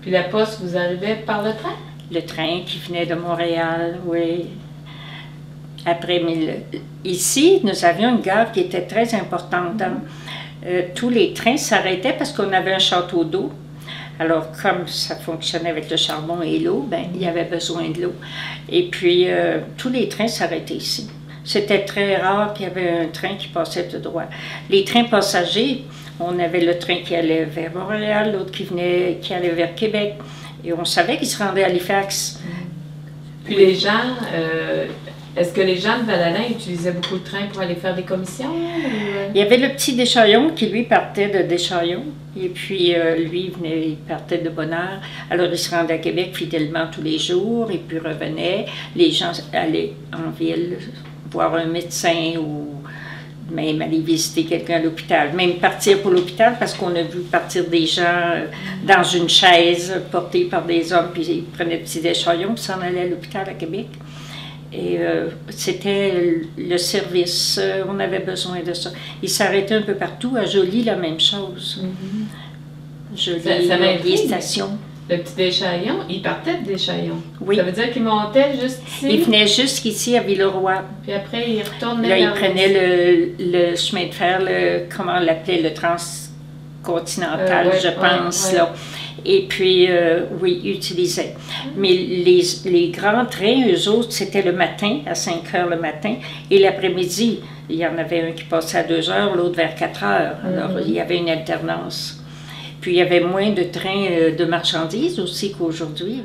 Puis la poste, vous arrivez par le train? Le train qui venait de Montréal, oui. Après, ici, nous avions une gare qui était très importante. Tous les trains s'arrêtaient parce qu'on avait un château d'eau. Alors, comme ça fonctionnait avec le charbon et l'eau, ben, il y avait besoin de l'eau. Et puis, tous les trains s'arrêtaient ici. C'était très rare qu'il y avait un train qui passait tout droit. Les trains passagers, on avait le train qui allait vers Montréal, l'autre qui allait vers Québec. Et on savait qu'ils se rendaient à Halifax. Puis les gens, est-ce que les gens de Val-Alain utilisaient beaucoup le train pour aller faire des commissions? Il y avait le petit Deschaillons qui, lui, partait de Deschaillons. Et puis, lui, il partait de bonne heure. Alors, il se rendait à Québec fidèlement tous les jours et puis revenait. Les gens allaient en ville voir un médecin ou même aller visiter quelqu'un à l'hôpital. Même partir pour l'hôpital parce qu'on a vu partir des gens dans une chaise portés par des hommes, puis ils prenaient le petit Deschaillons puis s'en allaient à l'hôpital à Québec. Et c'était le service, on avait besoin de ça. Il s'arrêtait un peu partout, à Joly, la même chose. Joly, les stations. Le petit Deschaillons, il partait de Deschaillons. Oui. Ça veut dire qu'il montait juste ici? Il venait jusqu'ici à Villeroy. Puis après, il retournait là, il vers prenait le chemin de fer, comment on l'appelait, le transcontinental, ouais, je pense, ouais. là. Et puis, oui, ils utilisaient. Mais les grands trains, eux autres, c'était le matin, à 5 heures le matin, et l'après-midi, il y en avait un qui passait à 2 heures, l'autre vers 4 heures. Alors, il y avait une alternance. Puis, il y avait moins de trains de marchandises aussi qu'aujourd'hui.